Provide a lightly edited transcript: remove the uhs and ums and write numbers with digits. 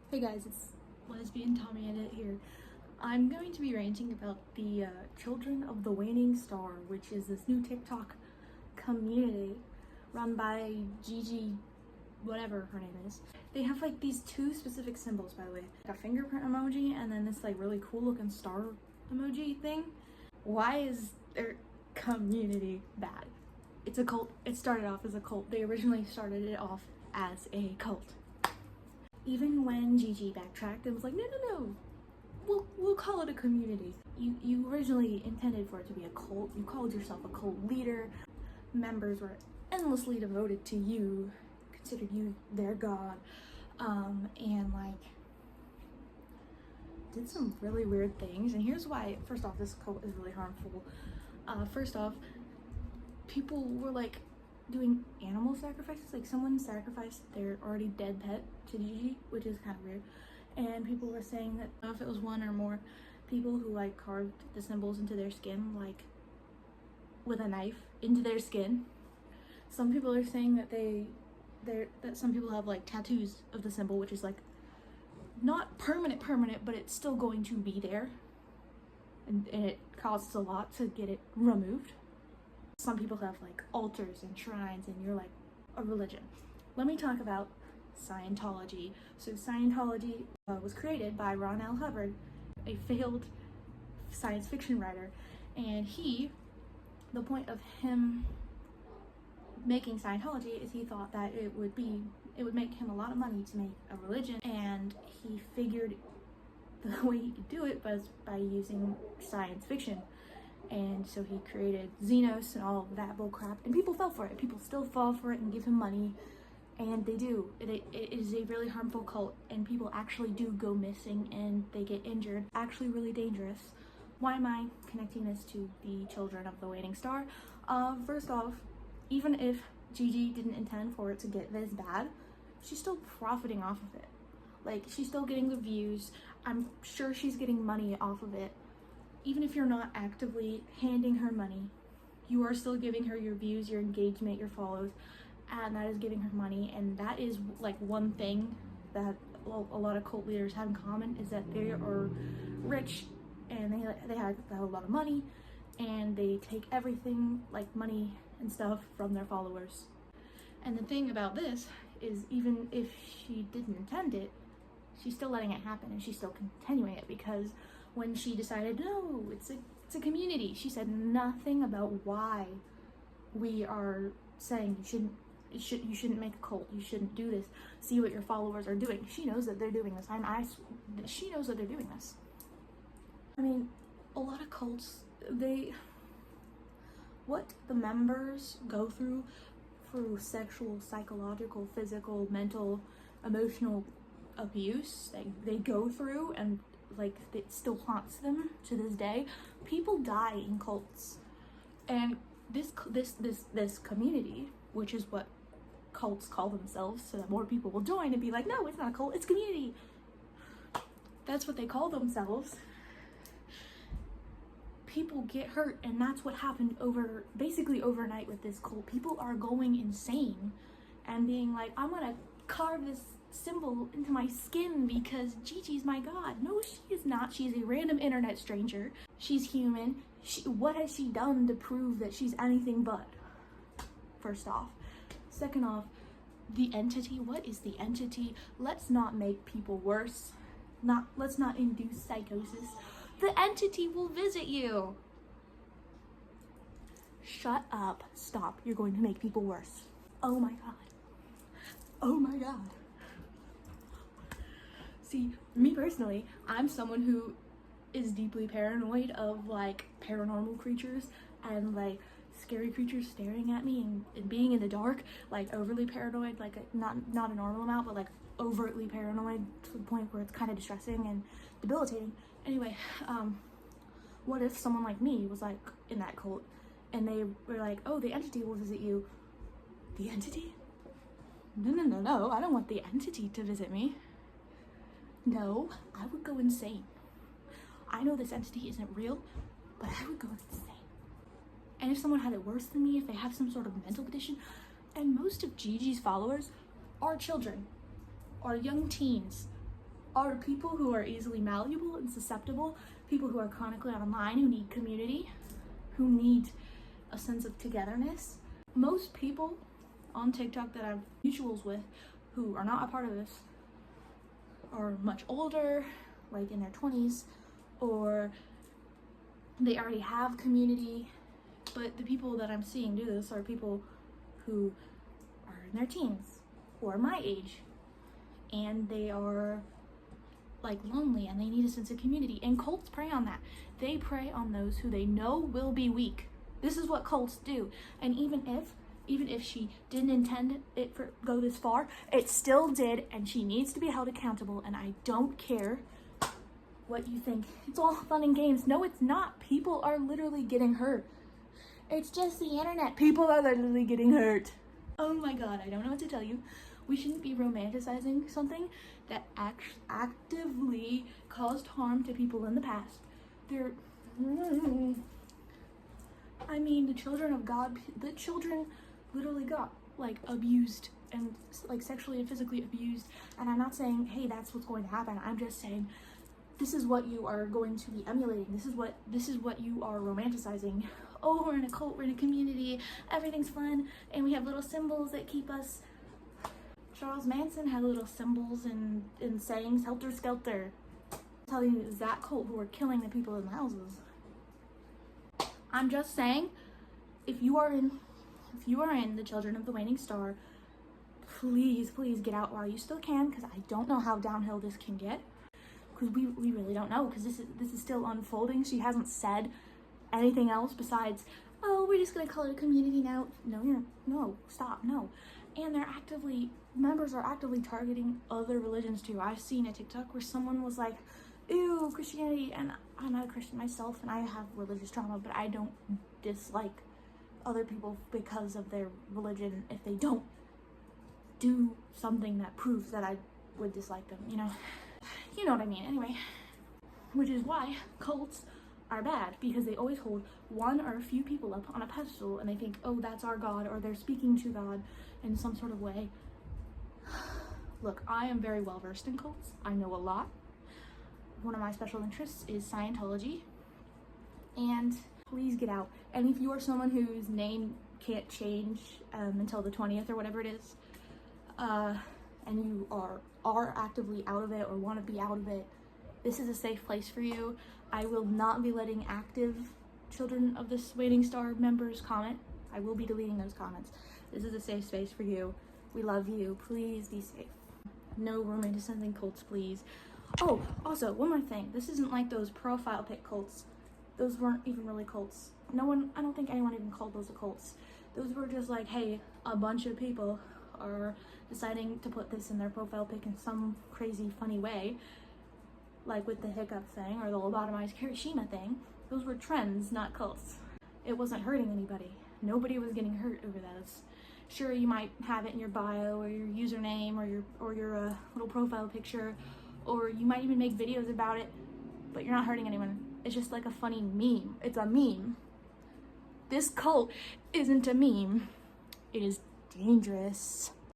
Hey guys, it's lesbian Tommy Edit here. I'm going to be ranting about the Children of the Waning Star, which is this new TikTok community run by Gigi, whatever her name is. They have like these two specific symbols, by the way, like a fingerprint emoji and then this like really cool looking star emoji thing. Why is their community bad? It's a cult. It started off as a cult. They originally started it off as a cult. Even when Gigi backtracked and was like, no, we'll call it a community. You originally intended for it to be a cult. You called yourself a cult leader. Members were endlessly devoted to you, considered you their god, and like did some really weird things. And here's why. First off, this cult is really harmful. First off, people were like doing animal sacrifices. Like someone sacrificed their already dead pet to Gigi, which is kind of weird. And people were saying that if it was one or more people who like carved the symbols into their skin, like with a knife into their skin. Some people are saying that that some people have like tattoos of the symbol, which is like not permanent, but it's still going to be there, and it costs a lot to get it removed. Some people have like altars and shrines, and you're like a religion. Let me talk about Scientology. So Scientology was created by Ron L. Hubbard, a failed science fiction writer, and the point of him making Scientology is he thought that it would make him a lot of money to make a religion, and he figured the way he could do it was by using science fiction. And so he created Xenos and all of that bullcrap, and people fell for it. People still fall for it and give him money, and they do. It is a really harmful cult, and people actually do go missing and they get injured. Actually really dangerous. Why am I connecting this to the Children of the Waning Star? First off, even if Gigi didn't intend for it to get this bad, she's still profiting off of it. Like, she's still getting the views. I'm sure she's getting money off of it. Even if you're not actively handing her money, you are still giving her your views, your engagement, your follows, and that is giving her money. And that is like one thing that a lot of cult leaders have in common, is that they are rich and they have a lot of money, and they take everything like money and stuff from their followers. And the thing about this is, even if she didn't intend it, she's still letting it happen, and she's still continuing it, because when she decided, no, it's a community, she said nothing about why we are saying you shouldn't make a cult, you shouldn't do this, see what your followers are doing. She knows that they're doing this. She knows that they're doing this. I mean, a lot of cults, what the members go through sexual, psychological, physical, mental, emotional abuse, they go through, and like it still haunts them to this day. People die in cults, and this community, which is what cults call themselves, so that more people will join and be like, no, it's not a cult, it's community. That's what they call themselves. People get hurt, and that's what happened basically overnight with this cult. People are going insane and being like, I'm gonna carve this symbol into my skin because Gigi's my god. No, she is not. She's a random internet stranger. She's human. What has she done to prove that she's anything but? First off. Second off, the entity. What is the entity? Let's not make people worse. Let's not induce psychosis. The entity will visit you. Shut up. Stop. You're going to make people worse. Oh my god. Oh my god. See, me personally, I'm someone who is deeply paranoid of like paranormal creatures and like scary creatures staring at me and being in the dark, like overly paranoid, like not a normal amount, but like overtly paranoid to the point where it's kind of distressing and debilitating. Anyway, what if someone like me was like in that cult and they were like, oh, the entity will visit you. The entity? No, I don't want the entity to visit me. No, I would go insane. I know this entity isn't real, but I would go insane. And if someone had it worse than me, if they have some sort of mental condition, and most of Gigi's followers are children, or young teens, are people who are easily malleable and susceptible, people who are chronically online, who need community, who need a sense of togetherness. Most people on TikTok that I have mutuals with who are not a part of this are much older, like in their 20s, or they already have community. But the people that I'm seeing do this are people who are in their teens or my age, and they are like lonely and they need a sense of community. And cults prey on that. They prey on those who they know will be weak. This is what cults do. And even if she didn't intend it for go this far, it still did, and she needs to be held accountable. And I don't care what you think. It's all fun and games. No, it's not. People are literally getting hurt. It's just the internet. People are literally getting hurt. Oh my god, I don't know what to tell you. We shouldn't be romanticizing something that actively caused harm to people in the past. I mean, the children of God, the children literally got like abused and like sexually and physically abused. And I'm not saying, hey, that's what's going to happen. I'm just saying this is what you are going to be emulating. This is what you are romanticizing. Oh, we're in a cult, we're in a community, everything's fun, and we have little symbols that keep us. Charles Manson had little symbols and sayings, helter skelter. I'm telling you, it was that cult who were killing the people in the houses. I'm just saying, if you are in the Children of the Waning Star, please get out while you still can, because I don't know how downhill this can get. Because we really don't know, because this is still unfolding. She hasn't said anything else besides, oh, we're just gonna call it a community now. No, stop, no. And members are actively targeting other religions too. I've seen a TikTok where someone was like, ew, Christianity, and I'm not a Christian myself, and I have religious trauma, but I don't dislike other people because of their religion if they don't do something that proves that I would dislike them, you know? You know what I mean. Anyway, which is why cults are bad, because they always hold one or a few people up on a pedestal and they think, oh, that's our God, or they're speaking to God in some sort of way. Look, I am very well versed in cults. I know a lot. One of my special interests is Scientology, and please get out. And if you are someone whose name can't change until the 20th or whatever it is, and you are actively out of it or want to be out of it, this is a safe place for you. I will not be letting active Children of this Waning Star members comment. I will be deleting those comments. This is a safe space for you. We love you. Please be safe. No romanticizing cults, please. Oh, also, one more thing. This isn't like those profile pic cults. Those weren't even really cults. I don't think anyone even called those cults. Those were just like, hey, a bunch of people are deciding to put this in their profile pic in some crazy funny way, like with the hiccup thing or the lobotomized Hiroshima thing. Those were trends, not cults. It wasn't hurting anybody. Nobody was getting hurt over those. Sure, you might have it in your bio or your username or your little profile picture, or you might even make videos about it, but you're not hurting anyone. It's just like a funny meme. It's a meme. This cult isn't a meme. It is dangerous.